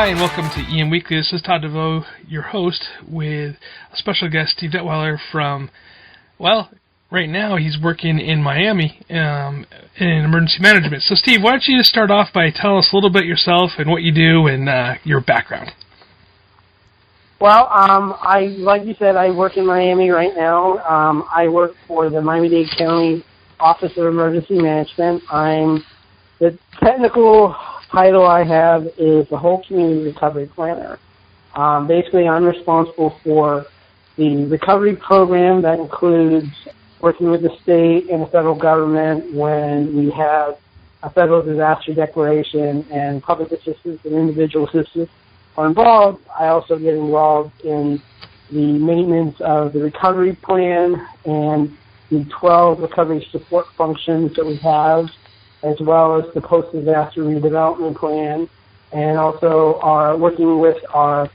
Hi, and welcome to EM Weekly. This is Todd DeVoe, your host, with a special guest, Steve Detwiler from, well, right now he's working in Miami in emergency management. So, Steve, why don't you just start off by telling us a little bit yourself and what you do and your background? Well, like you said, I work in Miami right now. I work for the Miami-Dade County Office of Emergency Management. The technical title I have is the whole community recovery planner. Basically, I'm responsible for the recovery program that includes working with the state and the federal government when we have a federal disaster declaration and public assistance and individual assistance are involved. I also get involved in the maintenance of the recovery plan and the 12 recovery support functions that we have, as well as the post-disaster redevelopment plan, and also are working with our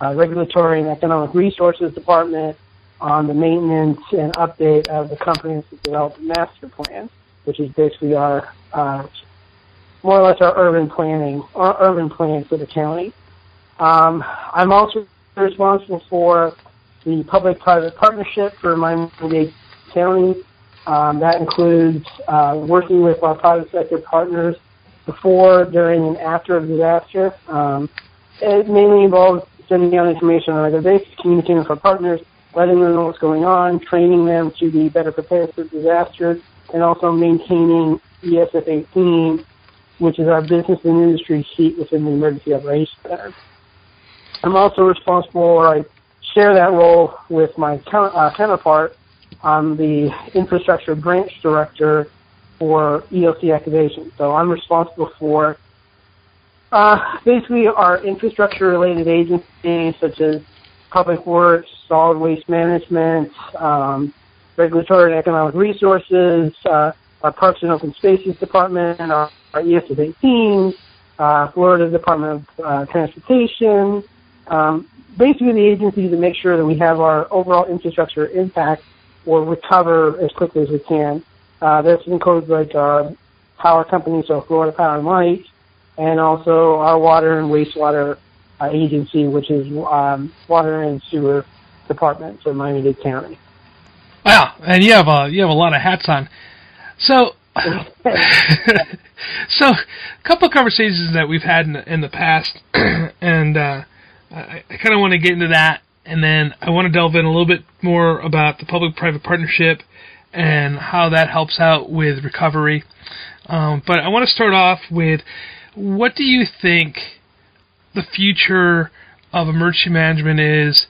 regulatory and economic resources department on the maintenance and update of the comprehensive development master plan, which is basically our more or less our urban plan for the county. I'm also responsible for the public-private partnership for Miami-Dade County. That includes working with our private sector partners before, during, and after a disaster. It mainly involves sending out information on a regular basis, communicating with our partners, letting them know what's going on, training them to be better prepared for disasters, and also maintaining ESF 18, which is our business and industry seat within the Emergency Operations Center. I'm also responsible, or I share that role with my counterpart. I'm the infrastructure branch director for EOC activation. So I'm responsible for basically our infrastructure-related agencies such as Public Works, Solid Waste Management, Regulatory and Economic Resources, our Parks and Open Spaces Department, and our ESF 18, Florida Department of Transportation, basically the agencies that make sure that we have our overall infrastructure impact or recover as quickly as we can. This includes like our power company, so Florida Power and Light, and also our water and wastewater agency, which is Water and Sewer Department for Miami-Dade County. Wow, and you have a lot of hats on. So, so a couple of conversations that we've had in the past, and I kind of want to get into that. And then I want to delve in a little bit more about the public-private partnership and how that helps out with recovery. But I want to start off with, what do you think the future of emergency management is,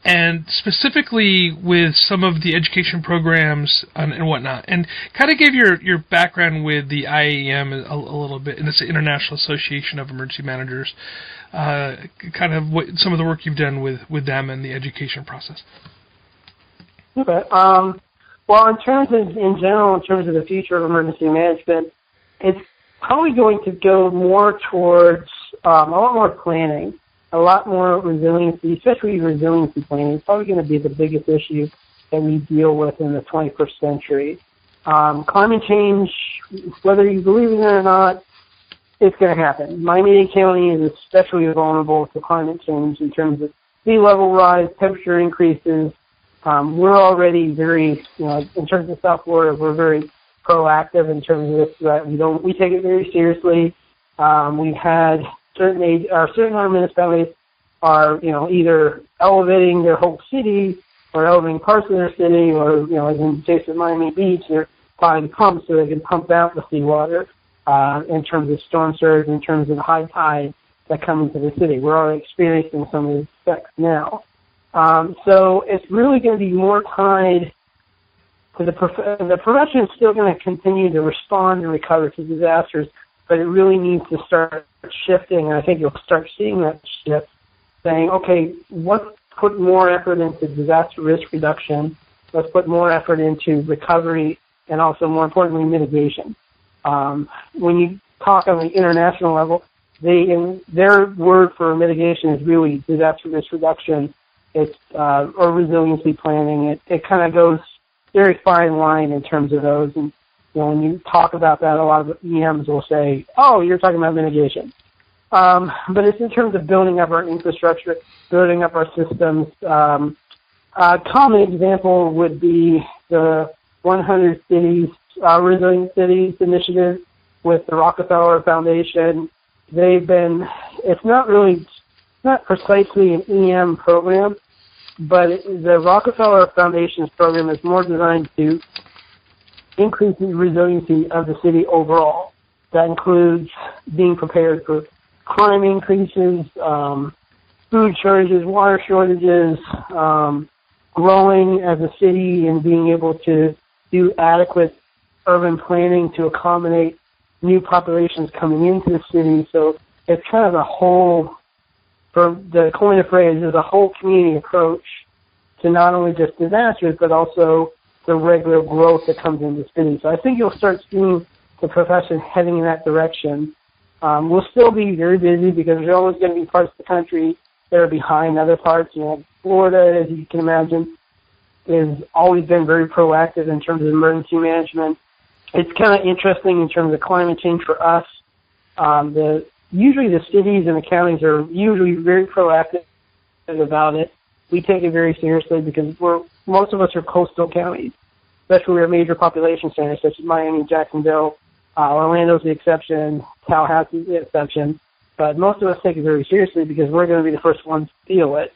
and specifically with some of the education programs and whatnot? And kind of give your background with the IAEM a little bit, and it's the International Association of Emergency Managers. Kind of what some of the work you've done with them and the education process. Okay. Well, in general, in terms of the future of emergency management, it's probably going to go more towards a lot more planning, a lot more resiliency, especially resiliency planning. It's probably going to be the biggest issue that we deal with in the 21st century. Climate change, whether you believe in it or not, it's going to happen. Miami-Dade County is especially vulnerable to climate change in terms of sea level rise, temperature increases. We're already very, in terms of South Florida, we're very proactive in terms of this. That we take it very seriously. We've had certain our municipalities are, either elevating their whole city or elevating parts of their city, or, as in the case of Miami Beach, they're buying pumps so they can pump out the seawater. In terms of storm surge, in terms of the high tide that come into the city. We're already experiencing some of these effects now. So it's really going to be more tied to the profession is still going to continue to respond and recover to disasters, but it really needs to start shifting, and I think you'll start seeing that shift, saying, okay, let's put more effort into disaster risk reduction, let's put more effort into recovery, and also, more importantly, mitigation. When you talk on the international level, their word for mitigation is really disaster risk reduction. It's or resiliency planning. It kind of goes very fine line in terms of those. And when you talk about that, a lot of EMs will say, "Oh, you're talking about mitigation." But it's in terms of building up our infrastructure, building up our systems. A common example would be the 100 Cities, Resilient Cities initiative with the Rockefeller Foundation. It's not precisely an EM program, but the Rockefeller Foundation's program is more designed to increase the resiliency of the city overall. That includes being prepared for crime increases, food shortages, water shortages, growing as a city and being able to do adequate urban planning to accommodate new populations coming into the city. So it's kind of a whole, for the coin of phrase, is a whole community approach to not only just disasters, but also the regular growth that comes into the city. So I think you'll start seeing the profession heading in that direction. We'll still be very busy because there's always going to be parts of the country that are behind other parts. You know, Florida, as you can imagine, has always been very proactive in terms of emergency management. It's kind of interesting in terms of climate change for us. Usually the cities and the counties are usually very proactive about it. We take it very seriously because most of us are coastal counties, especially we're major population centers such as Miami, Jacksonville. Orlando's the exception, Tallahassee's the exception, but most of us take it very seriously because we're going to be the first ones to feel it,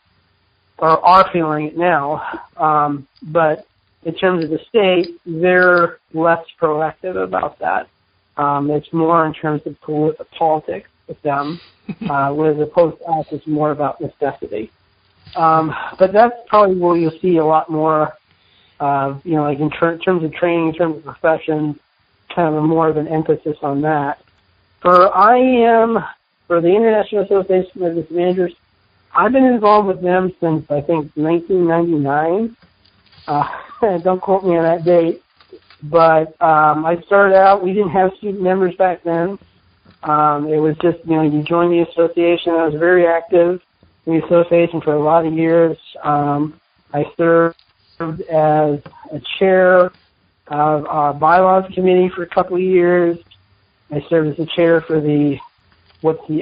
or are feeling it now. But in terms of the state, they're less proactive about that. It's more in terms of politics with them, whereas opposed to us, it's more about necessity. But that's probably where you'll see a lot more, like in terms of training, in terms of profession, kind of more of an emphasis on that. For IEM, for the International Association of Emergency Managers, I've been involved with them since, I think, 1999. Don't quote me on that date. But I started out, we didn't have student members back then. It was just, you join the association. I was very active in the association for a lot of years. I served as a chair of our bylaws committee for a couple of years. I served as the chair for the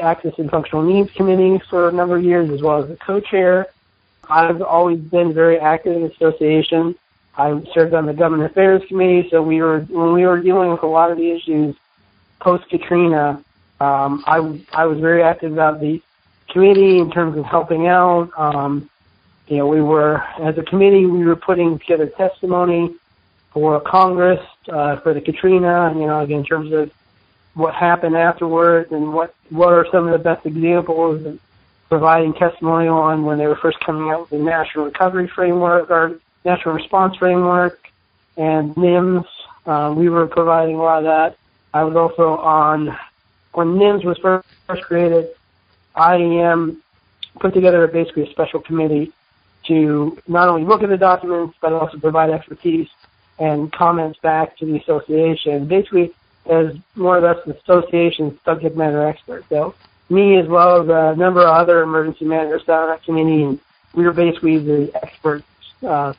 Access and Functional Needs Committee for a number of years, as well as the co-chair. I've always been very active in the association. I served on the Government Affairs Committee, so when we were dealing with a lot of the issues post-Katrina, I was very active about the committee in terms of helping out. As a committee, we were putting together testimony for Congress for the Katrina, again, in terms of what happened afterwards and what are some of the best examples of providing testimony on when they were first coming out with the National Recovery Framework or National Response Framework and NIMS. We were providing a lot of that. I was also on, when NIMS was first created, IEM put together basically a special committee to not only look at the documents, but also provide expertise and comments back to the association, basically as more or less the association's subject matter expert. So me, as well as a number of other emergency managers sat on that committee, and we were basically the experts, a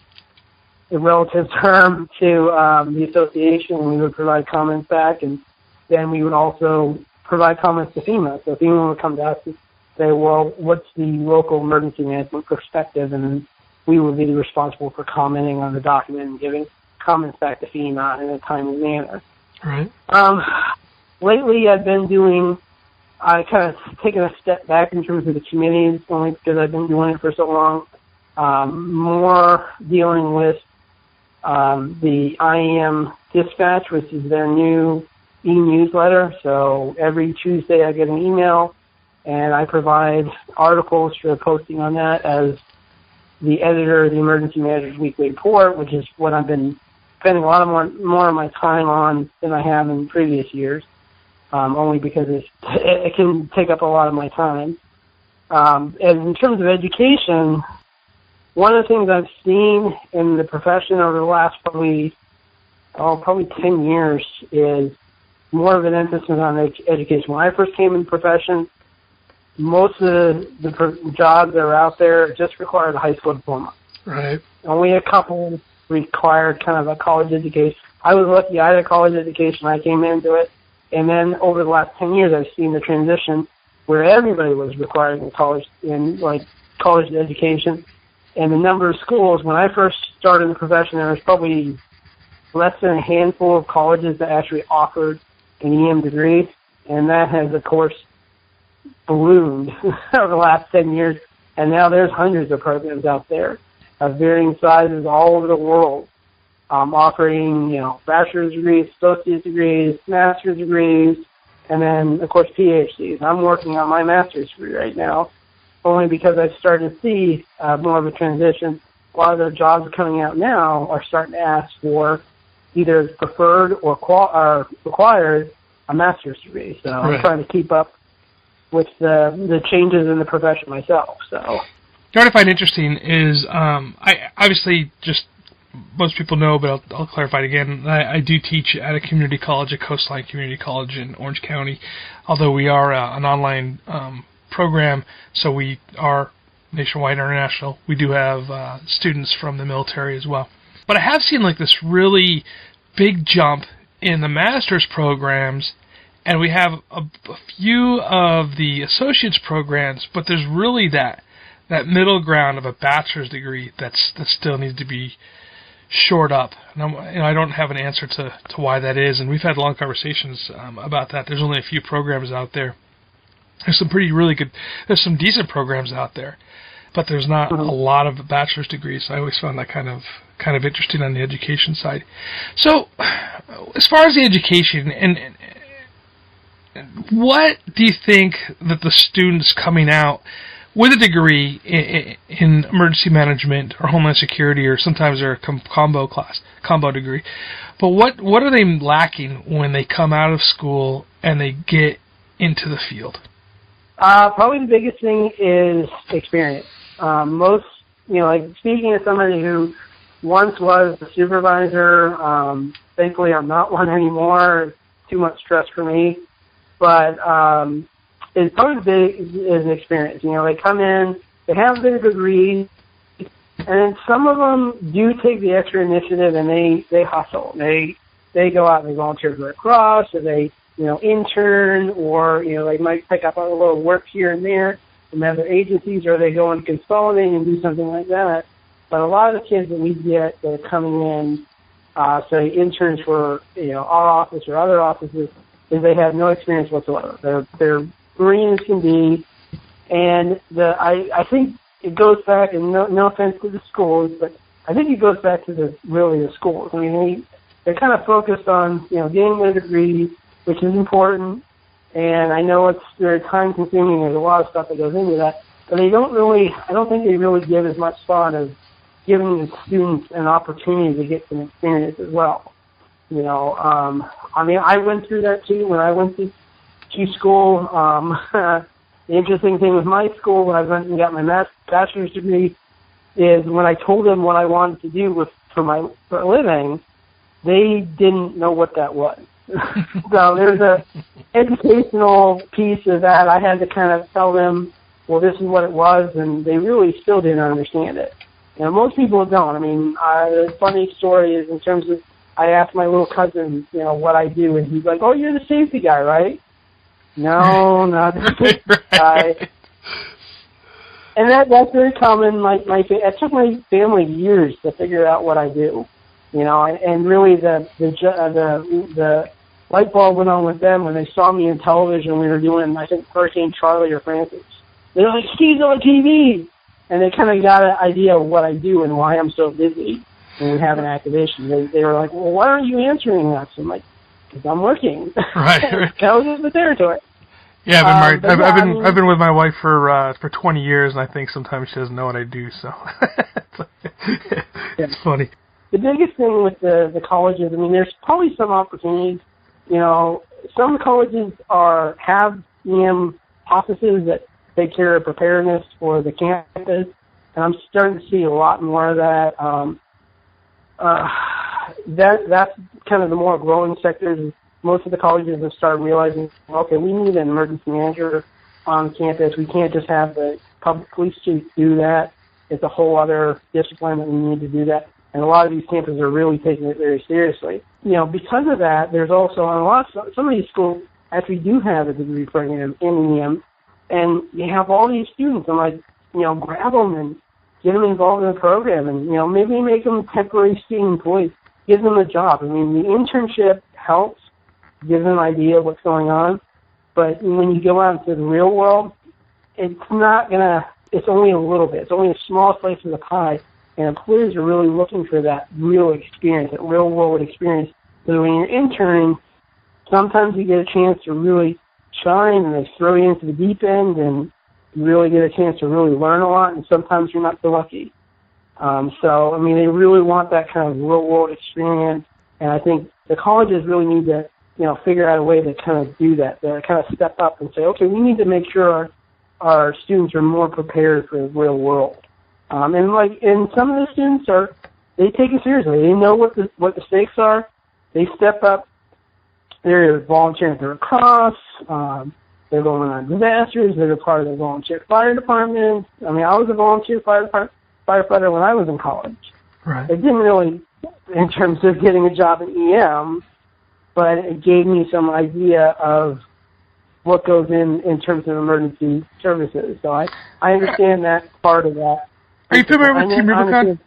relative term to the association, and we would provide comments back, and then we would also provide comments to FEMA. So FEMA would come to us and say, well, what's the local emergency management perspective? And then we would be responsible for commenting on the document and giving comments back to FEMA in a timely manner. Right. Lately, I kind of taken a step back in terms of the committees, only because I've been doing it for so long. More dealing with the IEM Dispatch, which is their new e-newsletter. So every Tuesday I get an email, and I provide articles for posting on that as the editor of the Emergency Manager's Weekly Report, which is what I've been spending a lot more of my time on than I have in previous years, only because it can take up a lot of my time. And in terms of education, one of the things I've seen in the profession over the last probably 10 years is more of an emphasis on education. When I first came in the profession, most of the jobs that are out there just required a high school diploma. Right. Only a couple required kind of a college education. I was lucky I had a college education. I came into it. And then over the last 10 years, I've seen the transition where everybody was requiring a college education. And the number of schools, when I first started in the profession, there was probably less than a handful of colleges that actually offered an EM degree, and that has, of course, ballooned over the last 10 years, and now there's hundreds of programs out there of varying sizes all over the world, offering, bachelor's degrees, associate degrees, master's degrees, and then, of course, PhDs. I'm working on my master's degree right now, only because I've started to see more of a transition. A lot of the jobs coming out now are starting to ask for either preferred or required a master's degree. So I'm trying to keep up with the changes in the profession myself. So what I find interesting is, I obviously just most people know, but I'll clarify it again. I do teach at a community college, a Coastline Community College in Orange County, although we are an online program, so we are nationwide international. We do have students from the military as well. But I have seen like this really big jump in the master's programs, and we have a few of the associate's programs, but there's really that middle ground of a bachelor's degree that still needs to be shored up. And I don't have an answer to why that is, and we've had long conversations about that. There's only a few programs out there. There's some decent programs out there, but there's not a lot of bachelor's degrees. I always found that kind of interesting on the education side. So, as far as the education, and what do you think that the students coming out with a degree in emergency management or homeland security, or sometimes they're a combo degree, but what are they lacking when they come out of school and they get into the field? Probably the biggest thing is experience. Speaking as somebody who once was a supervisor, thankfully I'm not one anymore. It's too much stress for me. But it's probably the big is an experience. They come in, they have their degree, and then some of them do take the extra initiative and they hustle. They go out and they volunteer for a cross, or they intern, or they might pick up a little work here and there from other agencies, or they go and consolidate and do something like that. But a lot of the kids that we get that are coming in, say interns for our office or other offices, is they have no experience whatsoever. They're green as can be, and I think it goes back, and no offense to the schools, but I think it goes back to the schools. I mean, they're kind of focused on getting their degree, which is important, and I know it's very time consuming. There's a lot of stuff that goes into that, but I don't think they really give as much thought as giving the students an opportunity to get some experience as well. I went through that too when I went to school. The interesting thing with my school, when I went and got my bachelor's degree, is when I told them what I wanted to do for a living, they didn't know what that was. So there's a educational piece of that. I had to kind of tell them, well, this is what it was, and they really still didn't understand it. Most people don't. I mean, the funny story is in terms of, I asked my little cousin, what I do, and he's like, oh, you're the safety guy, right? No, not the safety guy. And that's very common. It took my family years to figure out what I do, and really the light bulb went on with them when they saw me in television. We were doing, I think, Hurricane Charlie or Francis. They're like, Steve's on TV! And they kind of got an idea of what I do and why I'm so busy when we have an activation. They were like, well, why aren't you answering us? I'm like, because I'm working. Right. That was the territory. Yeah, I've been married. I've been with my wife for 20 years, and I think sometimes she doesn't know what I do. So it's funny. The biggest thing with the colleges, I mean, there's probably some opportunities. Some colleges have EM offices that take care of preparedness for the campus, and I'm starting to see a lot more of that. That's kind of the more growing sectors. Most of the colleges have started realizing, okay, we need an emergency manager on campus. We can't just have the public police chief do that. It's a whole other discipline that we need to do that. And a lot of these campuses are really taking it very seriously. Because of that, there's also some of these schools actually do have a degree program in EM, and you have all these students, and like, grab them and get them involved in the program, and maybe make them temporary student employees, give them a job. I mean, the internship helps give them an idea of what's going on, but when you go out into the real world, it's only a little bit. It's only a small slice of the pie, and employers are really looking for that real experience, that real world experience. So when you're interning, sometimes you get a chance to really shine, and they throw you into the deep end, and you really get a chance to really learn a lot, and sometimes you're not so lucky. So, I mean, they really want that kind of real world experience, and I think the colleges really need to, figure out a way to kind of do that, to kind of step up and say, okay, we need to make sure our students are more prepared for the real world. And some of the students they take it seriously. They know what the stakes are. They step up. They're volunteering for a cause. They're going on disasters. They're a part of the volunteer fire department. I mean, I was a volunteer firefighter when I was in college. Right. It didn't really, in terms of getting a job in EM, but it gave me some idea of what goes in terms of emergency services. So I understand that part of that. Are you familiar with Team Rubicon?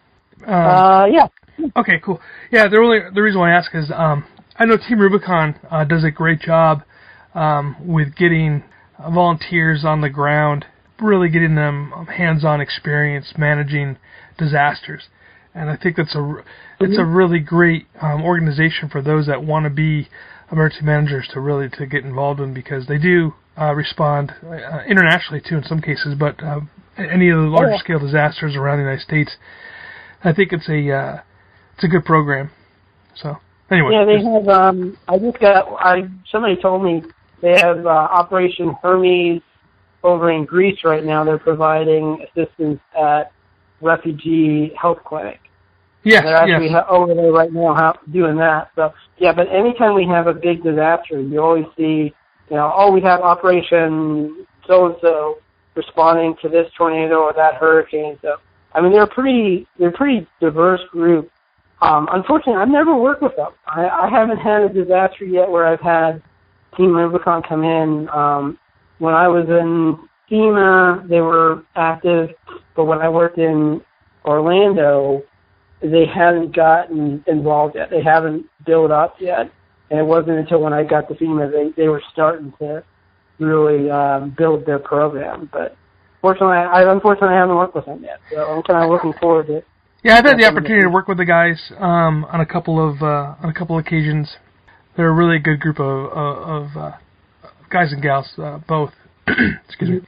Yeah. Okay, cool. Yeah, the reason why I ask is I know Team Rubicon does a great job with getting volunteers on the ground, really getting them hands-on experience managing disasters. And I think it's a really great organization for those that want to be emergency managers to get involved in, because they do respond internationally too in some cases, but any of the larger scale disasters around the United States, I think it's a good program. So anyway, yeah, they have. Somebody told me they have Operation Hermes over in Greece right now. They're providing assistance at refugee health clinic. Yes, they're actually over there right now doing that. So yeah, but anytime we have a big disaster, you always see, we have Operation so and so responding to this tornado or that hurricane. So I mean, they're a pretty diverse group. Unfortunately, I've never worked with them. I haven't had a disaster yet where I've had Team Rubicon come in. When I was in FEMA, they were active, but when I worked in Orlando, they hadn't gotten involved yet. They haven't built up yet, and it wasn't until when I got to FEMA they were starting to really build their program. But unfortunately, I haven't worked with them yet, so I'm kind of looking forward to it. Yeah, I've had the opportunity to work with the guys on a couple of occasions. They're a really good group of guys and gals, both. Excuse me.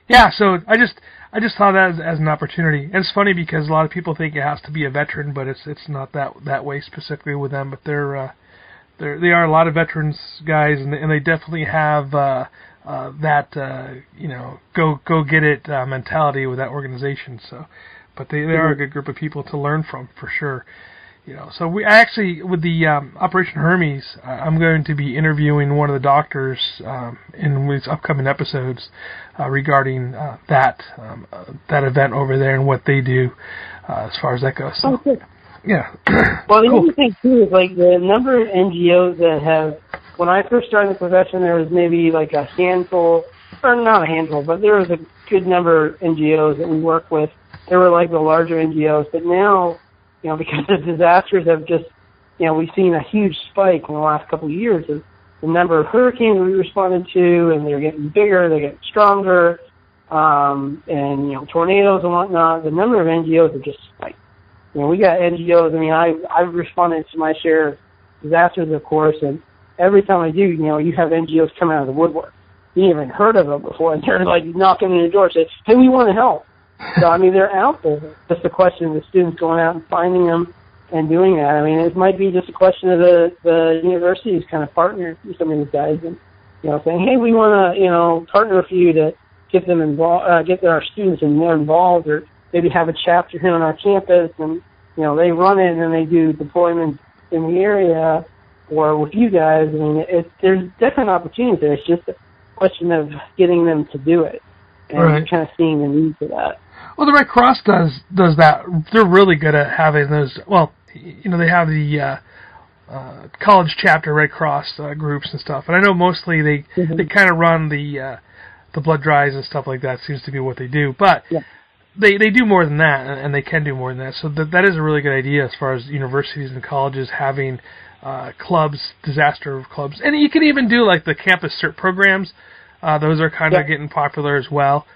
Yeah, so I just saw that as an opportunity. And it's funny because a lot of people think it has to be a veteran, but it's not that way specifically with them. But they are a lot of veterans guys, and they definitely have that go get it mentality with that organization. So, but they are a good group of people to learn from for sure. So we actually, with the Operation Hermes, I'm going to be interviewing one of the doctors in these upcoming episodes regarding that event over there and what they do as far as that goes. So, yeah. Well, the other thing too is like the number of NGOs that have. When I first started the profession, there was maybe like a handful, or not a handful, but there was a good number of NGOs that we worked with. They were like the larger NGOs, but now, because the disasters have just, we've seen a huge spike in the last couple of years of the number of hurricanes we responded to, and they're getting bigger, they're getting stronger, and, tornadoes and whatnot. The number of NGOs have just spiked. We got NGOs, I've responded to my share of disasters, of course, and every time I do, you have NGOs come out of the woodwork. You ain't even heard of them before, and they're like knocking on your door saying, hey, we want to help. So, they're out there. It's just a question of the students going out and finding them and doing that. It might be just a question of the universities kind of partner with some of these guys and, saying, hey, we want to, partner with you to get them involved, get our students more involved, or maybe have a chapter here on our campus, and, they run it and then they do deployments in the area or with you guys. There's different opportunities there. It's just a question of getting them to do it and kind of seeing the need for that. Well, the Red Cross does that. They're really good at having those. Well, they have the college chapter Red Cross groups and stuff. And I know mostly they kind of run the blood drives and stuff like that. Seems to be what they do, but they do more than that, and they can do more than that. So that is a really good idea as far as universities and colleges having clubs, disaster clubs, and you can even do like the campus cert programs. Those are kind of getting popular as well.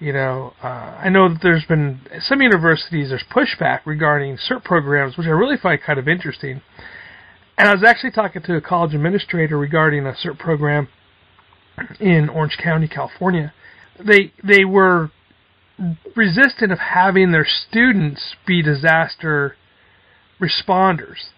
You know, I know that there's been some universities, there's pushback regarding cert programs, which I really find kind of interesting. And I was actually talking to a college administrator regarding a cert program in Orange County, California. They were resistant of having their students be disaster responders.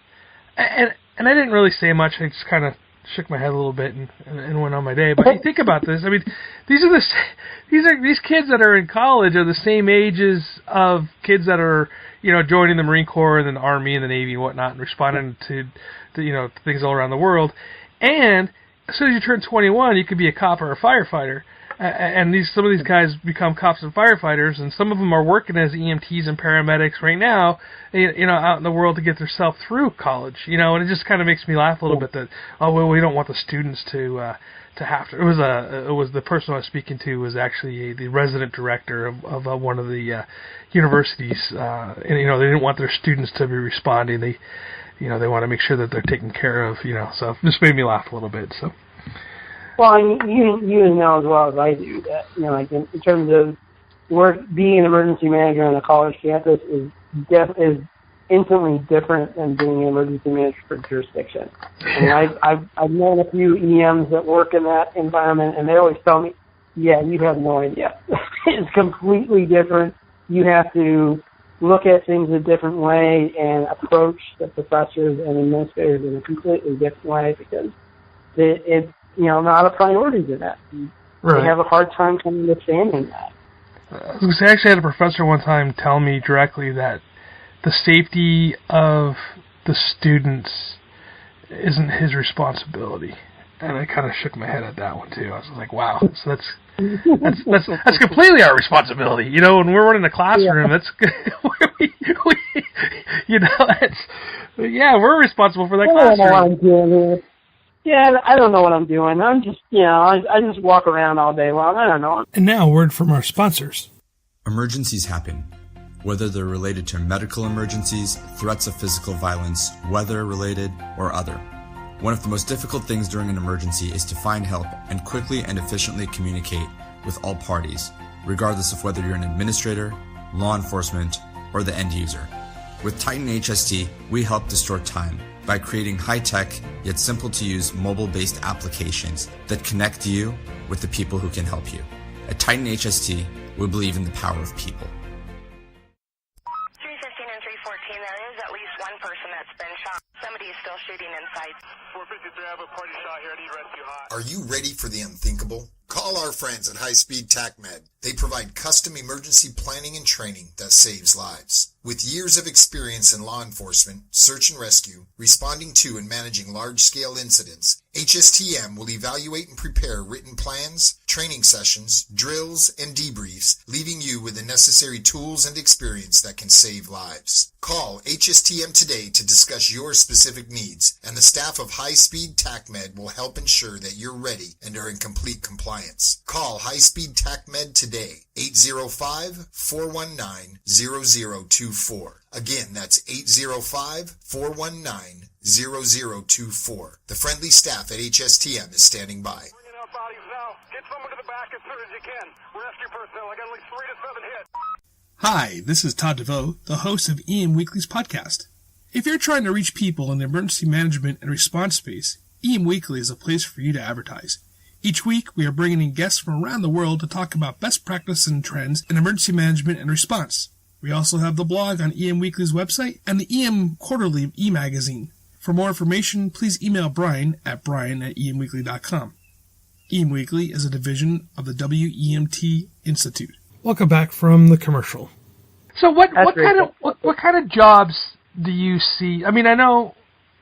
And I didn't really say much. I just kind of shook my head a little bit and went on my day. But you think about this. I mean, these kids that are in college are the same ages of kids that are, you know, joining the Marine Corps and then the Army and the Navy and whatnot and responding to you know, things all around the world. And as soon as you turn 21, you could be a cop or a firefighter. And some of these guys become cops and firefighters, and some of them are working as EMTs and paramedics right now, you know, out in the world to get themselves through college, you know. And it just kind of makes me laugh a little bit that, oh well, we don't want the students to have to. It was the person I was speaking to was actually the resident director of one of the universities, and you know, they didn't want their students to be responding. They want to make sure that they're taken care of, you know. So this made me laugh a little bit. So. Well, I mean, you know as well as I do that, you know, like in terms of being an emergency manager on a college campus is instantly different than being an emergency manager for jurisdiction. I mean, I've known a few EMs that work in that environment, and they always tell me, yeah, you have no idea. It's completely different. You have to look at things a different way and approach the professors and administrators in a completely different way because it's, you know, not a priority to that. Right. They have a hard time understanding that. I actually had a professor one time tell me directly that the safety of the students isn't his responsibility, and I kind of shook my head at that one too. I was like, wow, so that's completely our responsibility. You know, when we're running a classroom, that's you know, we're responsible for that classroom. Yeah, I don't know what I'm doing. I'm just, you know, I just walk around all day long. I don't know. And now, a word from our sponsors. Emergencies happen, whether they're related to medical emergencies, threats of physical violence, weather-related, or other. One of the most difficult things during an emergency is to find help and quickly and efficiently communicate with all parties, regardless of whether you're an administrator, law enforcement, or the end user. With Titan HST, we help to store time by creating high-tech, yet simple-to-use mobile-based applications that connect you with the people who can help you. At Titan HST, we believe in the power of people. 315 and 314, there is at least one person that's been shot. Somebody is still shooting inside. 453, I have a party shot here. I need rescue hot. Are you ready for the unthinkable? Call our friends at High Speed TACMed. They provide custom emergency planning and training that saves lives. With years of experience in law enforcement, search and rescue, responding to and managing large-scale incidents, HSTM will evaluate and prepare written plans, training sessions, drills, and debriefs, leaving you with the necessary tools and experience that can save lives. Call HSTM today to discuss your specific needs, and the staff of High Speed TACMed will help ensure that you're ready and are in complete compliance. Call High Speed TACMed today, 805-419-0024. Again, that's 805-419-0024. The friendly staff at HSTM is standing by. Bringing out bodies now. Get someone to the back as soon as you can. Rescue personnel. I got at least 3 to 7 hits. Hi, this is Todd DeVoe, the host of EM Weekly's podcast. If you're trying to reach people in the emergency management and response space, EM Weekly is a place for you to advertise. Each week, we are bringing in guests from around the world to talk about best practice and trends in emergency management and response. We also have the blog on EM Weekly's website and the EM Quarterly e-magazine. For more information, please email Brian at emweekly.com. EM Weekly is a division of the WEMT Institute. Welcome back from the commercial. So what kind of jobs do you see? I mean, I know,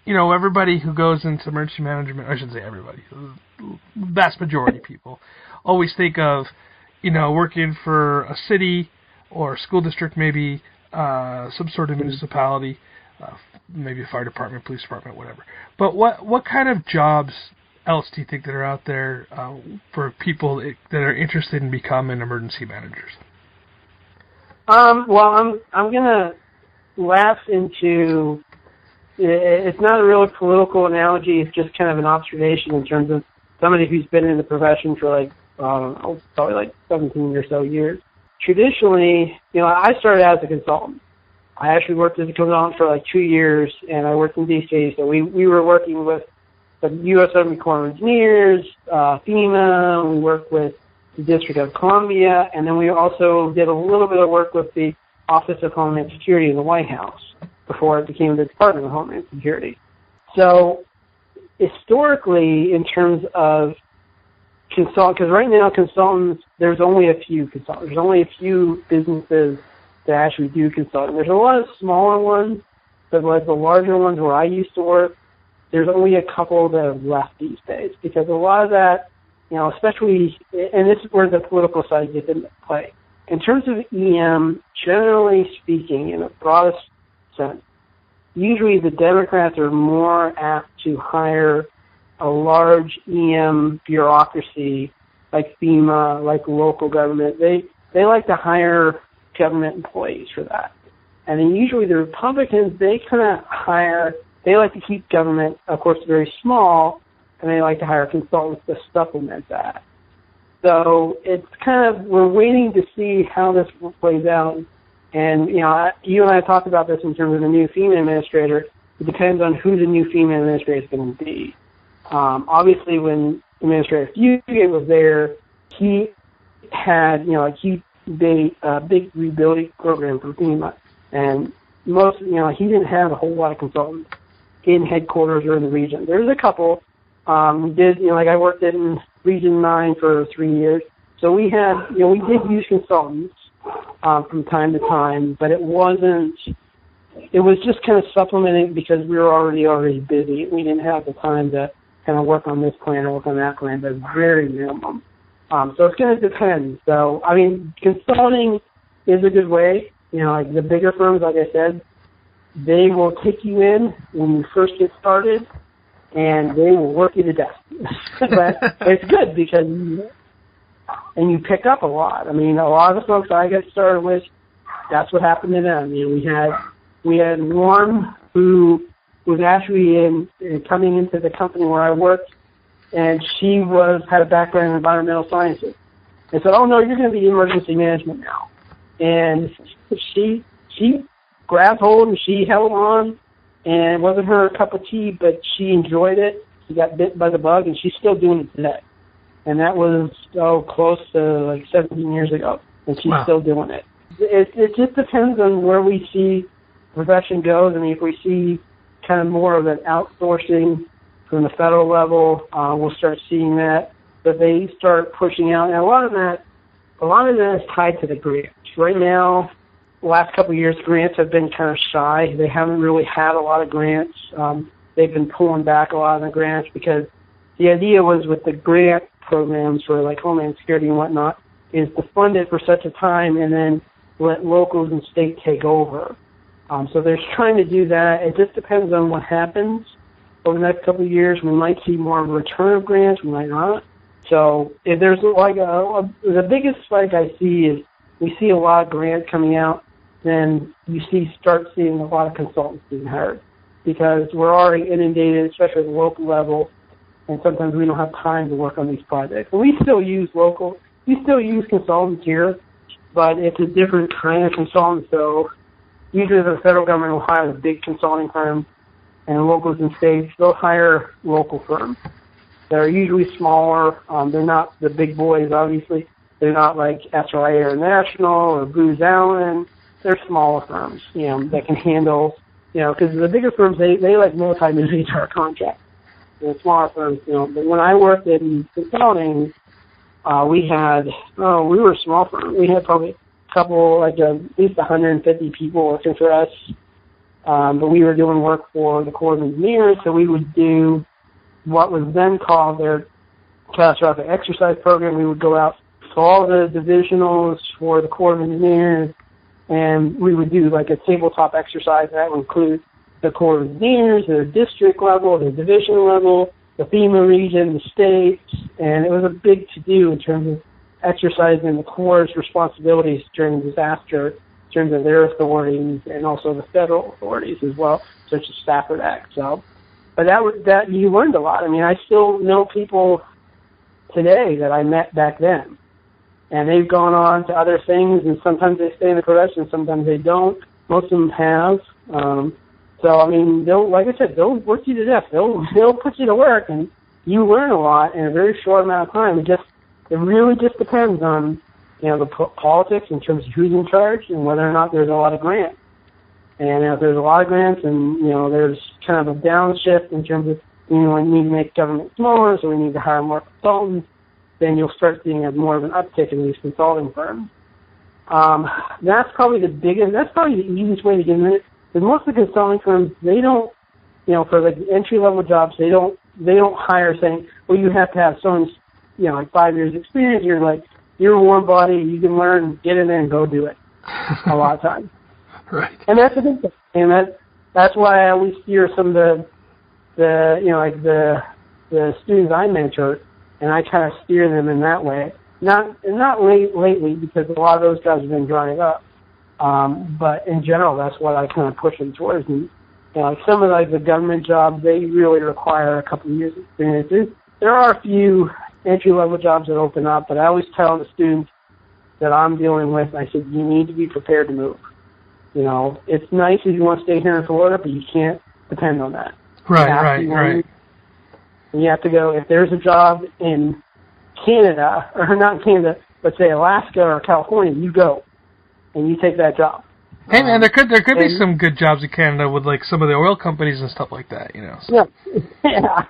you know, everybody who goes into emergency management, I shouldn't say everybody, the vast majority of people always think of, you know, working for a city or a school district, maybe some sort of municipality, maybe a fire department, police department, whatever. But what kind of jobs else do you think that are out there for people that are interested in becoming emergency managers? Well, I'm gonna lapse into. It's not a real political analogy. It's just kind of an observation in terms of somebody who's been in the profession for like probably like 17 or so years. Traditionally, I started out as a consultant. I actually worked as a consultant for like 2 years, and I worked in D.C. So we were working with the U.S. Army Corps of Engineers, FEMA. We worked with the District of Columbia, and then we also did a little bit of work with the Office of Homeland Security in the White House before it became the Department of Homeland Security. So historically, in terms of consultants, because right now consultants, there's only a few consultants. There's only a few businesses that actually do consulting. There's a lot of smaller ones, but like the larger ones where I used to work, there's only a couple that have left these days, because a lot of that, especially, and this is where the political side gets into play. In terms of EM, generally speaking, in a broadest sense, usually the Democrats are more apt to hire a large EM bureaucracy like FEMA, like local government. They like to hire government employees for that. And then usually the Republicans, they like to keep government, of course, very small, and they like to hire consultants to supplement that. So it's we're waiting to see how this plays out. And, you and I talked about this in terms of the new FEMA administrator. It depends on who the new FEMA administrator is going to be. Obviously, when Administrator Fugate was there, he had, he did a big rebuilding program for FEMA. And he didn't have a whole lot of consultants in headquarters or in the region. There's a couple. We did, I worked in Region 9 for 3 years. So we had, we did use consultants from time to time, but it was just kind of supplementing because we were already busy. We didn't have the time to kind of work on this plan or work on that plan, but very minimum. So it's going to depend. So, consulting is a good way. Like the bigger firms, like I said, they will take you in when you first get started, and they will work you to death. But it's good because you pick up a lot. A lot of the folks I got started with, that's what happened to them. We had one who was actually coming into the company where I worked, and she had a background in environmental sciences. And said, "Oh no, you're going to be emergency management now." And she grabbed hold and she held on, and it wasn't her cup of tea, but she enjoyed it. She got bit by the bug, and she's still doing it today. And that was close to like 17 years ago, and she's still doing it. It just depends on where we see the profession goes. If we see kind of more of an outsourcing from the federal level, we'll start seeing that. But they start pushing out, and a lot of that is tied to the grants. Right now, the last couple of years, grants have been kind of shy. They haven't really had a lot of grants. They've been pulling back a lot of the grants because the idea was with the grant programs for like Homeland Security and whatnot is to fund it for such a time and then let locals and state take over. So they're trying to do that. It just depends on what happens over the next couple of years. We might see more of a return of grants. We might not. So if there's the biggest spike I see is we see a lot of grants coming out, then you start seeing a lot of consultants being hired because we're already inundated, especially at the local level, and sometimes we don't have time to work on these projects. And we still use consultants here, but it's a different kind of consultant. So usually the federal government will hire the big consulting firms, and locals and states, they'll hire local firms. They're usually smaller. They're not the big boys, obviously. They're not like SRI International or Booz Allen. They're smaller firms, that can handle, because the bigger firms, they like multi-million-dollar contracts. The smaller firms, but when I worked in consulting, we were a small firm. We had probably a couple, at least 150 people working for us. But we were doing work for the Corps of Engineers, so we would do what was then called their catastrophic exercise program. We would go out to all the divisionals for the Corps of Engineers, and we would do like a tabletop exercise that would include the Corps of Engineers, the district level, the division level, the FEMA region, the states, and it was a big to-do in terms of exercising the Corps' responsibilities during disaster in terms of their authorities and also the federal authorities as well, such as Stafford Act. So, but that you learned a lot. I mean, I still know people today that I met back then, and they've gone on to other things, and sometimes they stay in the profession, sometimes they don't. Most of them have. So, I mean, like I said, they'll work you to death. They'll put you to work, and you learn a lot in a very short amount of time. It really just depends on, the politics in terms of who's in charge and whether or not there's a lot of grants. And if there's a lot of grants and, there's kind of a downshift in terms of, we need to make government smaller, so we need to hire more consultants, then you'll start seeing more of an uptick in these consulting firms. That's probably the easiest way to get in it. Because most of the consulting firms, they don't, for like entry-level jobs, they don't hire saying, well, you have to have someone's, like 5 years experience. You're a warm body, you can learn, get in there and go do it a lot of times. Right. And that's a good thing. And that's why I always steer some of the students I mentor, and I kind of steer them in that way. Not lately, because a lot of those jobs have been drying up. But in general, that's what I kind of push them towards. And some of the government jobs, they really require a couple of years of experience. There are a few entry-level jobs that open up, but I always tell the students that I'm dealing with, I said, you need to be prepared to move. It's nice if you want to stay here in Florida, but you can't depend on that. Right. And you have to go, if there's a job in Canada, or not Canada, but say Alaska or California, you go, and you take that job. Hey man, there could be some good jobs in Canada with like some of the oil companies and stuff like that, So. Yeah.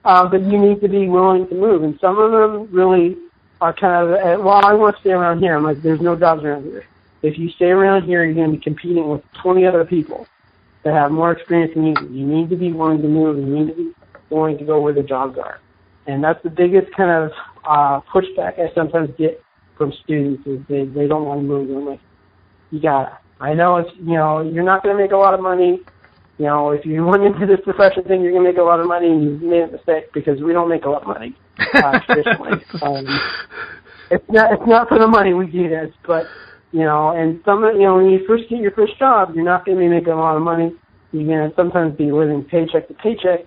But you need to be willing to move, and some of them really are kind of, I want to stay around here. I'm like, there's no jobs around here. If you stay around here, you're going to be competing with 20 other people that have more experience than you do. You need to be willing to move, and you need to be willing to go where the jobs are. And that's the biggest kind of pushback I sometimes get from students is they don't want to move. I'm like, you gotta. I know it's, you're not going to make a lot of money. If you went into this profession thing, you're going to make a lot of money, and you made a mistake because we don't make a lot of money traditionally. It's not for the money we do this, but and when you first get your first job, you're not going to be making a lot of money. You're going to sometimes be living paycheck to paycheck,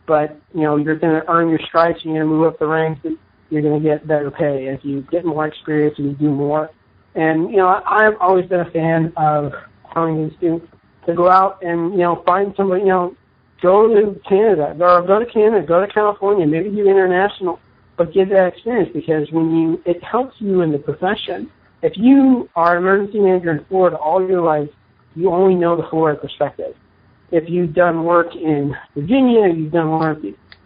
but you're going to earn your stripes. You're going to move up the ranks, and you're going to get better pay as you get more experience and you do more. And I've always been a fan of telling these students to go out and, find somebody, go to Canada, or go to Canada, go to California, maybe do international, but get that experience because it helps you in the profession. If you are an emergency manager in Florida all your life, you only know the Florida perspective. If you've done work in Virginia, you've done work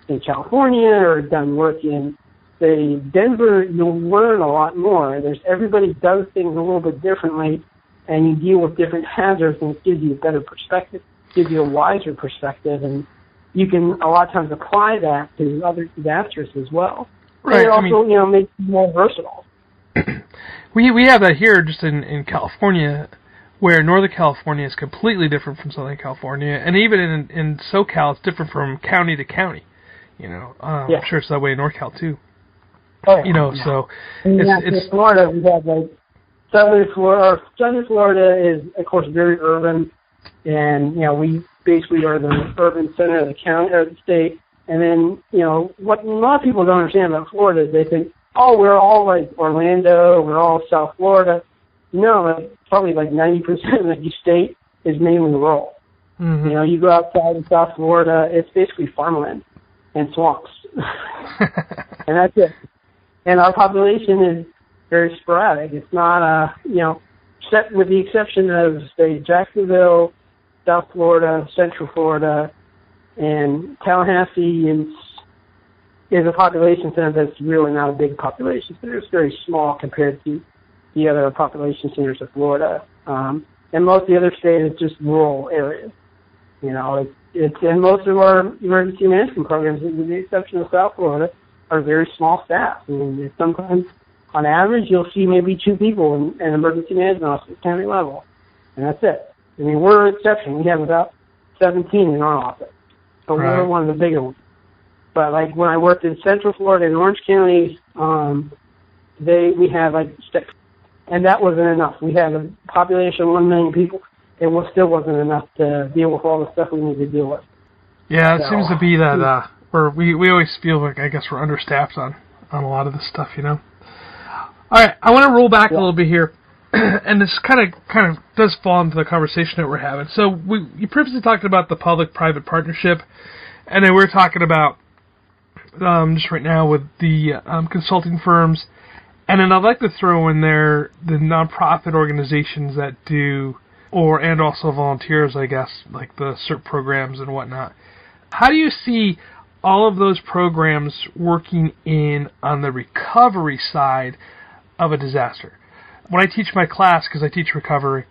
in California, or done work in, say, Denver, you'll learn a lot more. Everybody does things a little bit differently, and you deal with different hazards, and it gives you a better perspective, gives you a wiser perspective, and you can a lot of times apply that to other disasters as well. Right. And it also, makes you more versatile. We have that here just in California, where Northern California is completely different from Southern California, and even in SoCal, it's different from county to county. I'm sure it's that way in NorCal too. Oh, yeah. So it's Florida. We have Southern Florida is, of course, very urban, and we basically are the urban center of the county or the state. And then what a lot of people don't understand about Florida is they think, oh, we're all like Orlando, we're all South Florida. No, probably like 90% of the state is mainly rural. Mm-hmm. You go outside in South Florida, it's basically farmland and swamps, and that's it. And our population is very sporadic. It's not, except with the exception of, say, Jacksonville, South Florida, Central Florida, and Tallahassee is a population center that's really not a big population center. It's very small compared to the other population centers of Florida. And most of the other states is just rural areas. And most of our emergency management programs, with the exception of South Florida, are very small staff. I mean, sometimes, on average, you'll see maybe 2 people in an emergency management office at county level, and that's it. I mean, we're an exception. We have about 17 in our office. So we were one of the bigger ones. But like when I worked in Central Florida and Orange County, we had like 6, and that wasn't enough. We had a population of 1 million people, and it still wasn't enough to deal with all the stuff we needed to deal with. Yeah, it seems to be that we always feel like, I guess, we're understaffed on a lot of this stuff, you know. All right, I want to roll back a little bit here, and this kind of does fall into the conversation that we're having. So you previously talked about the public-private partnership, and then we're talking about just right now with the consulting firms, and then I'd like to throw in there the nonprofit organizations that do, and also volunteers, I guess, like the CERT programs and whatnot. How do you see all of those programs working on the recovery side of a disaster? When I teach my class, because I teach recovery,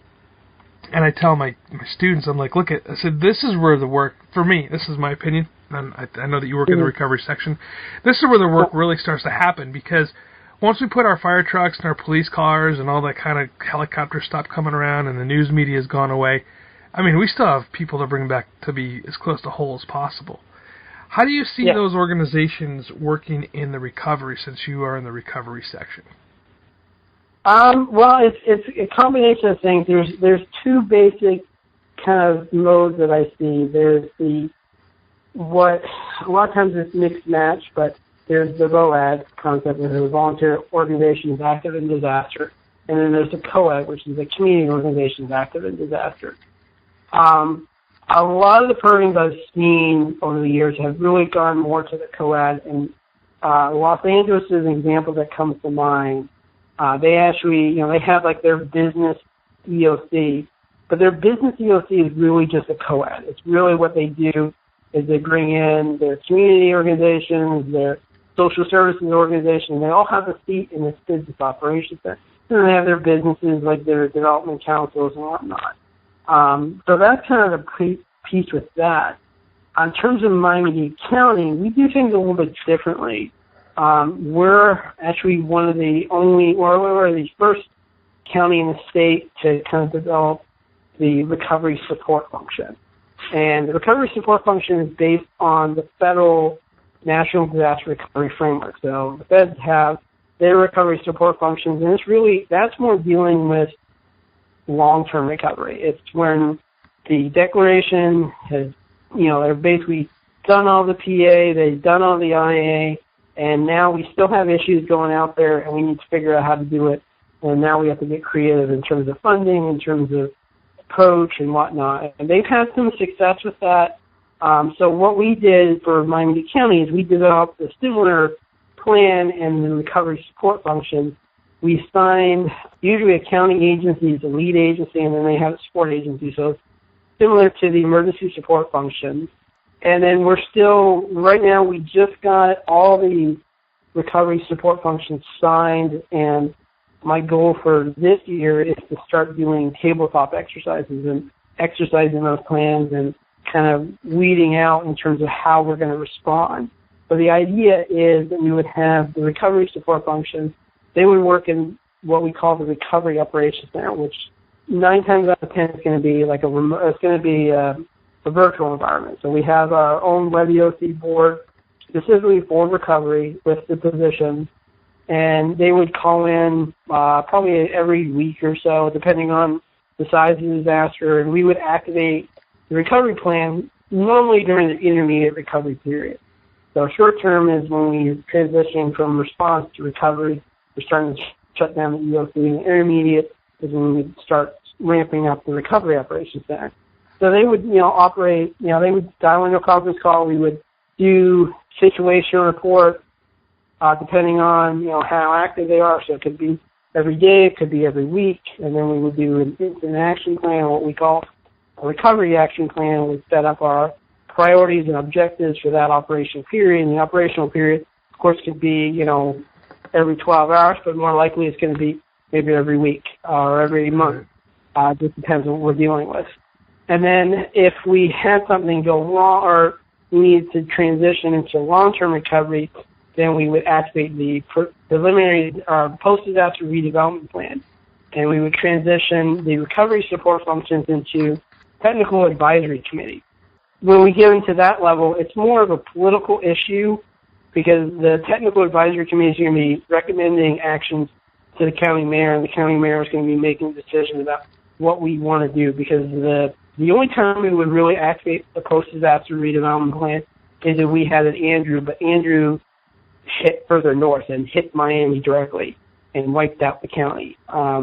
and I tell my students, I'm like, I said, this is where the work, for me, this is my opinion, and I know that you work in the recovery section, this is where the work really starts to happen, because once we put our fire trucks and our police cars and all that kind of helicopter stuff coming around and the news media has gone away, I mean, we still have people to bring back to be as close to whole as possible. How do you see those organizations working in the recovery, since you are in the recovery section? Well, it's a combination of things. There's 2 basic kind of modes that I see. There's what a lot of times it's mixed match, but there's the VOAD concept, which is a volunteer organizations active in disaster, and then there's the COAD, which is a community organizations active in disaster. A lot of the programs I've seen over the years have really gone more to the COAD, and Los Angeles is an example that comes to mind. They actually, they have like their business EOC, but their business EOC is really just a COAD. It's really what they do is they bring in their community organizations, their social services organizations. They all have a seat in this business operations center. And they have their businesses like their development councils and whatnot. So that's kind of the piece with that. In terms of Miami-Dade County, we do things a little bit differently. We're actually one of the only, or we're the first county in the state to kind of develop the recovery support function. And the recovery support function is based on the federal National Disaster Recovery Framework. So the feds have their recovery support functions, and that's more dealing with long-term recovery. It's when the declaration has, they're basically done all the PA, they've done all the IA, and now we still have issues going out there, and we need to figure out how to do it. And now we have to get creative in terms of funding, in terms of approach and whatnot. And they've had some success with that. So what we did for Miami-Dade County is we developed a similar plan and the recovery support function. We signed, usually a county agency is the lead agency, and then they have a support agency. So it's similar to the emergency support function. And then right now we just got all the recovery support functions signed, and my goal for this year is to start doing tabletop exercises and exercising those plans and kind of weeding out in terms of how we're going to respond. So the idea is that we would have the recovery support functions. They would work in what we call the recovery operations center, which 9 times out of 10 is going to be like a virtual environment. So we have our own web EOC board specifically for recovery with the positions, and they would call in probably every week or so, depending on the size of the disaster, and we would activate the recovery plan normally during the intermediate recovery period. So short term is when we transition from response to recovery. We're starting to shut down the EOC, and intermediate is when we start ramping up the recovery operations center. So they would, operate, they would dial into a conference call. We would do situation report, depending on, how active they are. So it could be every day, it could be every week, and then we would do an instant action plan, what we call a recovery action plan. We set up our priorities and objectives for that operational period. And the operational period, of course, could be, every 12 hours, but more likely it's going to be maybe every week or every month. Just depends on what we're dealing with. And then if we had something go wrong or we needed to transition into long-term recovery, then we would activate the preliminary post-disaster redevelopment plan. And we would transition the recovery support functions into technical advisory committee. when we get into that level, it's more of a political issue because the technical advisory committee is going to be recommending actions to the county mayor, and the county mayor is going to be making decisions about what we want to do, because the only time we would really activate the post-disaster redevelopment plan is if we had an Andrew, but Andrew hit further north and hit Miami directly and wiped out the county.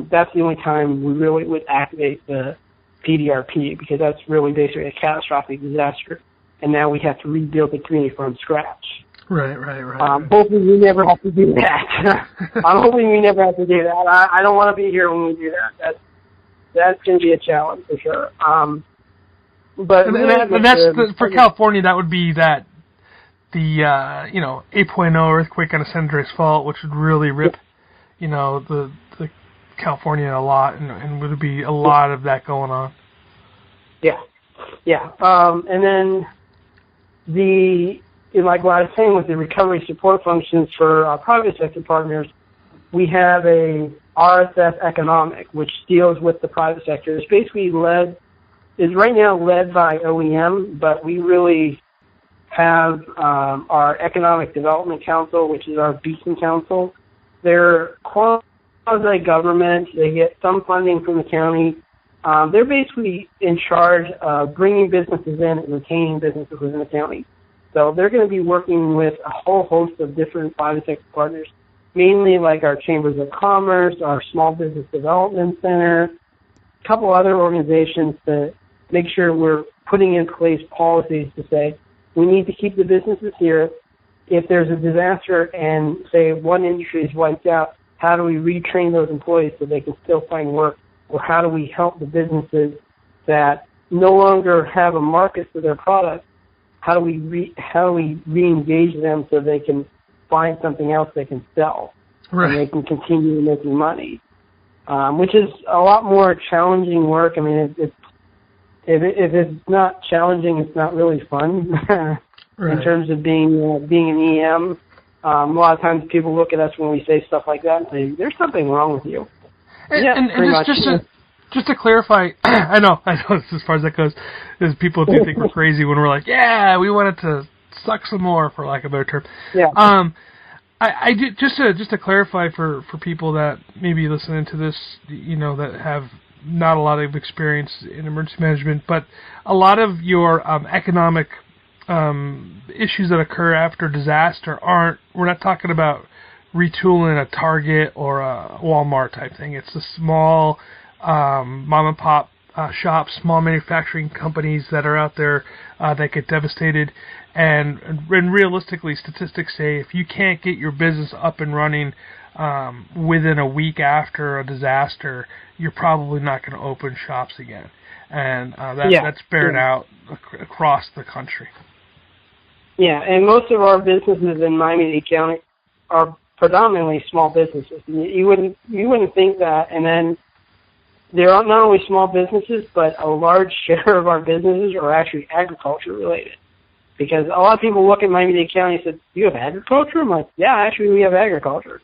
That's the only time we really would activate the PDRP, because that's really basically a catastrophic disaster, and now we have to rebuild the community from scratch. Right. Hopefully we never have to do that. I'm hoping we never have to do that. I don't want to be here when we do that. That's going to be a challenge for sure. But for California, that would be the 8.0 earthquake on San Andreas Fault, which would really rip the California a lot, and would be a lot of that going on. Yeah. And then like what I was saying with the recovery support functions for our private sector partners, we have a RSF Economic, which deals with the private sector. It's basically is right now led by OEM, but we really have our Economic Development Council, which is our Beacon Council. They're quasi-government. They get some funding from the county. They're basically in charge of bringing businesses in and retaining businesses within the county. So they're going to be working with a whole host of different private sector partners, mainly like our Chambers of Commerce, our Small Business Development Center, a couple other organizations to make sure we're putting in place policies to say we need to keep the businesses here. If there's a disaster and, say, one industry is wiped out, how do we retrain those employees so they can still find work? Or how do we help the businesses that no longer have a market for their products? How do we re-engage them so they can find something else they can sell, right, and they can continue making money, which is a lot more challenging work. I mean, if it's not challenging, it's not really fun. Right. In terms of being an EM. A lot of times people look at us when we say stuff like that and say, there's something wrong with you. And just to clarify, I know it's as far as that goes, is people do think we're crazy when we're like, yeah, we wanted to suck some more, for lack of a better term. Yeah. I did, just to clarify for people that may be listening to this, that have not a lot of experience in emergency management, but a lot of your economic issues that occur after disaster we're not talking about retooling a Target or a Walmart type thing. It's the small mom and pop shops, small manufacturing companies that are out there that get devastated. And realistically, statistics say if you can't get your business up and running within a week after a disaster, you're probably not going to open shops again. And that's bearing out across the country. Yeah, and most of our businesses in Miami-Dade County are predominantly small businesses. You wouldn't think that, and then there are not only small businesses, but a large share of our businesses are actually agriculture related. Because a lot of people look at Miami-Dade County and say, "Do you have agriculture?" I'm like, "Yeah, actually we have agriculture."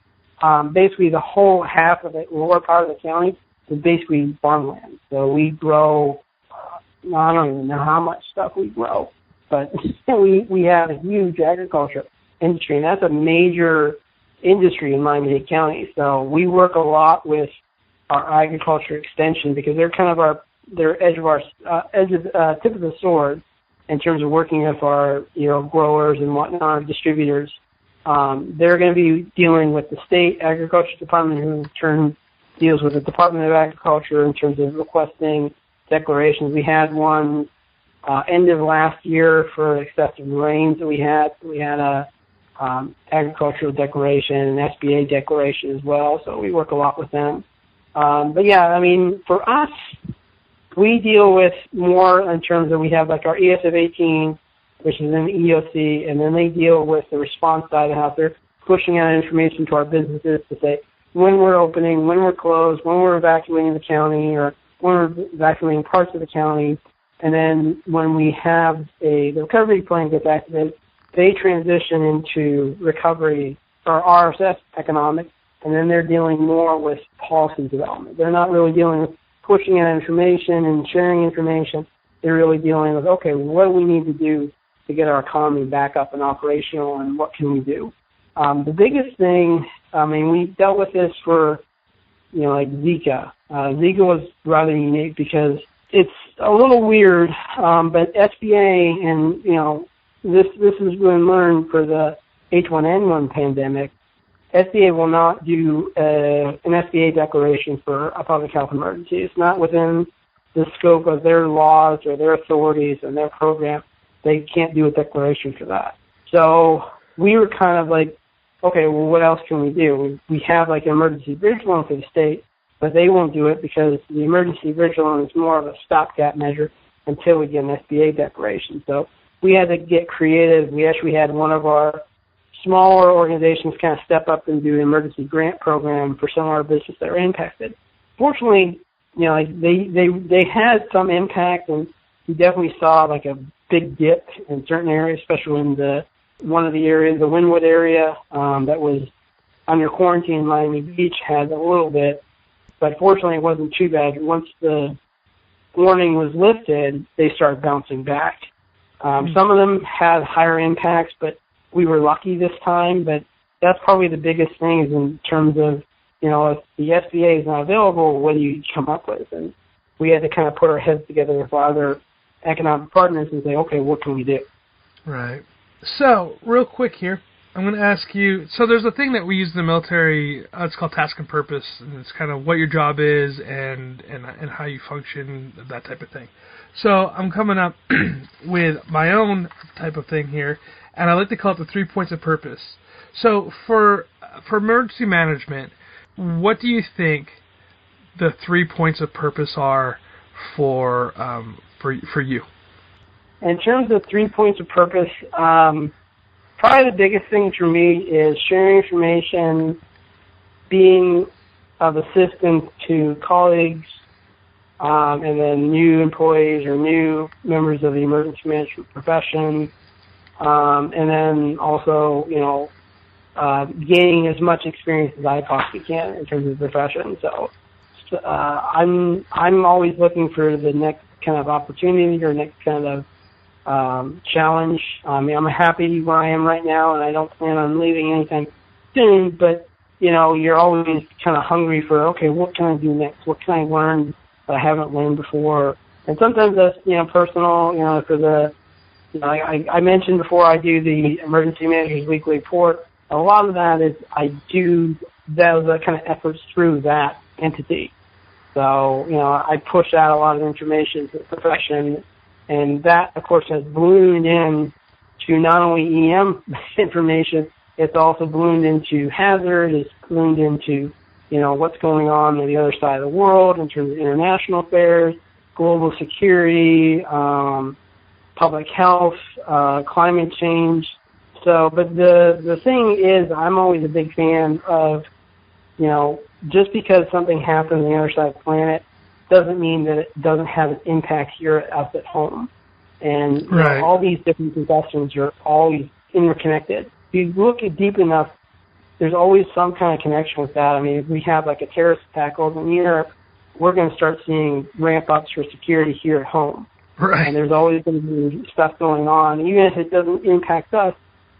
Basically, the whole half of the lower part of the county is basically farmland. So we grow, I don't even know how much stuff we grow, but we have a huge agriculture industry, and that's a major industry in Miami-Dade County. So we work a lot with our agriculture extension because they're kind of they're tip of the sword in terms of working with our growers and whatnot, our distributors. They're going to be dealing with the state agriculture department, who in turn deals with the Department of Agriculture in terms of requesting declarations. We had one end of last year for excessive rains that we had. We had a agricultural declaration and SBA declaration as well, so we work a lot with them. But yeah, I mean, for us, we deal with more in terms of we have like our ESF 18, which is an EOC, and then they deal with the response side of the house. They're pushing out information to our businesses to say when we're opening, when we're closed, when we're evacuating the county, or when we're evacuating parts of the county. And then when we have the recovery plan gets activated, they transition into recovery or RSS economic, and then they're dealing more with policy development. They're not really dealing with pushing out information and sharing information. they're really dealing with, okay, what do we need to do to get our economy back up and operational, and what can we do? The biggest thing, I mean, we dealt with this for, like Zika. Zika was rather unique because it's a little weird, but SBA and, this has been learned for the H1N1 pandemic. SBA will not do an SBA declaration for a public health emergency. It's not within the scope of their laws or their authorities and their program. They can't do a declaration for that. So we were kind of like, okay, well, what else can we do? We have like an emergency bridge loan for the state, but they won't do it because the emergency bridge loan is more of a stopgap measure until we get an SBA declaration. So we had to get creative. We actually had one of our smaller organizations kind of step up and do an emergency grant program for some of our businesses that are impacted. Fortunately, they had some impact, and we definitely saw like a big dip in certain areas, especially in one of the areas, the Wynwood area, that was under quarantine in Miami Beach, had a little bit, but fortunately it wasn't too bad. Once the warning was lifted, they started bouncing back. Some of them had higher impacts, but we were lucky this time. But that's probably the biggest thing, is in terms of, if the SBA is not available, what do you come up with? And we had to kind of put our heads together with our other economic partners and say, okay, what can we do? Right. So, real quick here, I'm going to ask you, so there's a thing that we use in the military, it's called task and purpose, and it's kind of what your job is and how you function, that type of thing. So I'm coming up with my own type of thing here, and I like to call it the 3 points of purpose. So for emergency management, what do you think the 3 points of purpose are for you? In terms of 3 points of purpose, probably the biggest thing for me is sharing information, being of assistance to colleagues, and then new employees or new members of the emergency management profession, and then also, gaining as much experience as I possibly can in terms of the profession. So I'm always looking for the next kind of opportunity or next kind of challenge. I mean, I'm happy where I am right now, and I don't plan on leaving anytime soon, but, you're always kind of hungry for, okay, what can I do next? What can I learn that I haven't learned before? And sometimes that's, personal, for the, I mentioned before I do the Emergency Manager's Weekly Report. A lot of that is I do those kind of efforts through that entity. So, I push out a lot of information to the profession, and that, of course, has ballooned in to not only EM information, it's also ballooned into hazard, it's ballooned into, what's going on the other side of the world in terms of international affairs, global security, public health, climate change. So, but the thing is, I'm always a big fan of, just because something happens on the other side of the planet doesn't mean that it doesn't have an impact here at us at home. And right. All these different discussions are always interconnected. If you look at deep enough, there's always some kind of connection with that. I mean, if we have like a terrorist attack over in Europe, we're going to start seeing ramp-ups for security here at home. Right. And there's always going to be stuff going on, even if it doesn't impact us.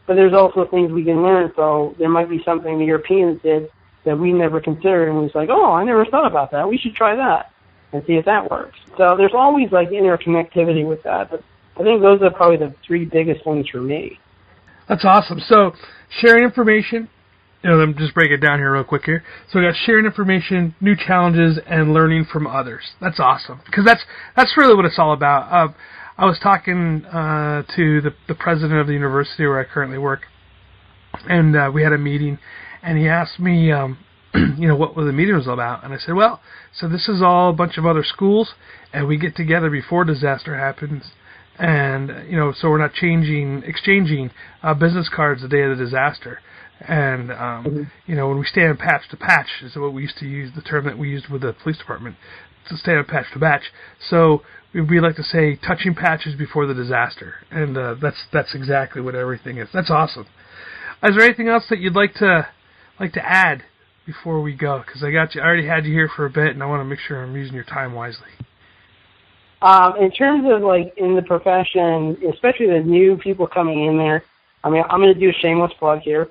But there's also things we can learn. So there might be something the Europeans did that we never considered, and it's like, oh, I never thought about that. We should try that and see if that works. So there's always like interconnectivity with that. But I think those are probably the three biggest ones for me. That's awesome. So sharing information, let me just break it down here real quick here. So we got sharing information, new challenges, and learning from others. That's awesome, because that's really what it's all about. I was talking to the president of the university where I currently work, and we had a meeting, and he asked me, what the meeting was all about. And I said, well, so this is all a bunch of other schools, and we get together before disaster happens. And, so we're not exchanging business cards the day of the disaster. And, when we stand patch to patch is what we used to use, the term that we used with the police department, to stand patch to patch. So we like to say touching patches before the disaster. And that's exactly what everything is. That's awesome. Is there anything else that you'd like to add before we go? Because I already had you here for a bit, and I want to make sure I'm using your time wisely. In terms of, like, in the profession, especially the new people coming in there, I mean, I'm going to do a shameless plug here.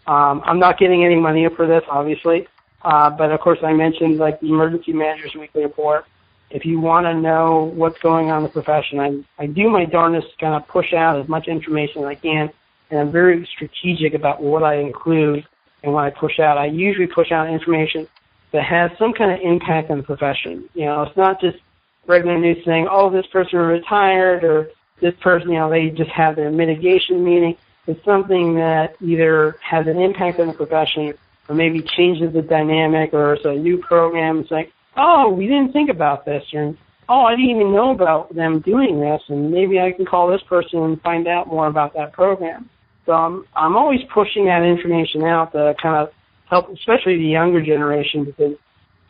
I'm not getting any money for this, obviously. But, of course, I mentioned, like, the Emergency Manager's Weekly Report. If you want to know what's going on in the profession, I do my darndest to kind of push out as much information as I can, and I'm very strategic about what I include and what I push out. I usually push out information that has some kind of impact on the profession. You know, it's not just regular news saying, oh, this person retired, or this person, you know, they just had their mitigation meeting. It's something that either has an impact on the profession or maybe changes the dynamic, or it's a new program. It's like, oh, we didn't think about this, and oh, I didn't even know about them doing this, and maybe I can call this person and find out more about that program. So I'm always pushing that information out to kind of help, especially the younger generation, because,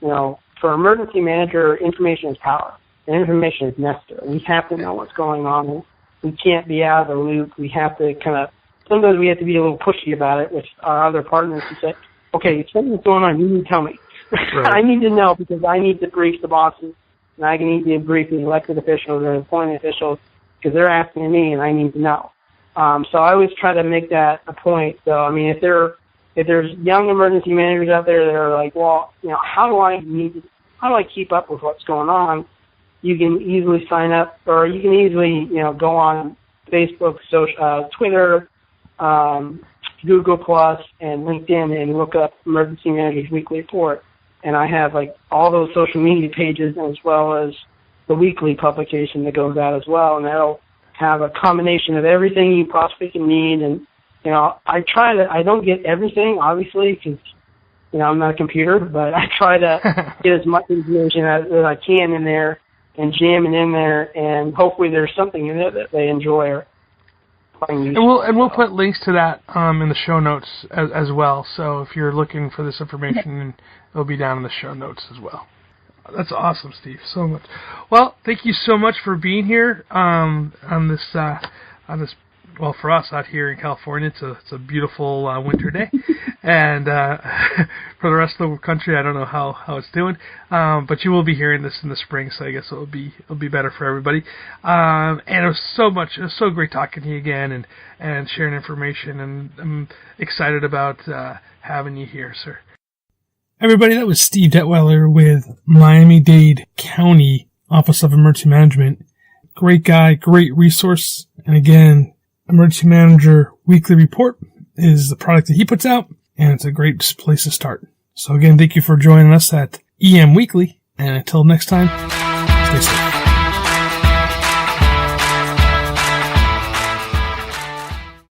you know, for emergency manager, information is power, and information is necessary. We have to know what's going on. We can't be out of the loop. We have to kind of, sometimes we have to be a little pushy about it, which our other partners can say, okay, if something's going on, you need to tell me. Right. I need to know, because I need to brief the bosses, and I need to brief the elected officials or appointed officials, because they're asking me, and I need to know. So I always try to make that a point. So, I mean, if there's young emergency managers out there that are like, well, you know, how do I keep up with what's going on? You can easily sign up, or you can easily, you know, go on Facebook, Twitter, Google Plus, and LinkedIn, and look up Emergency Manager's Weekly Report. And I have, like, all those social media pages, as well as the weekly publication that goes out as well, and that'll have a combination of everything you possibly can need. And, you know, I don't get everything, obviously, because, you know, I'm not a computer, but I try to get as much information as I can in there and jam it in there, and hopefully there's something in it that they enjoy or find useful. And we'll put links to that in the show notes as well. So if you're looking for this information, it'll be down in the show notes as well. That's awesome, Steve. So much. Well, thank you so much for being here on this. Well, for us out here in California, it's a beautiful winter day, and for the rest of the country, I don't know how it's doing. But you will be hearing this in the spring, so I guess it'll be better for everybody. And it was so great talking to you again and sharing information, and I'm excited about having you here, sir. Everybody, that was Steve Detwiler with Miami-Dade County Office of Emergency Management. Great guy, great resource. And again, Emergency Manager Weekly Report is the product that he puts out, and it's a great place to start. So again, thank you for joining us at EM Weekly, and until next time, stay safe.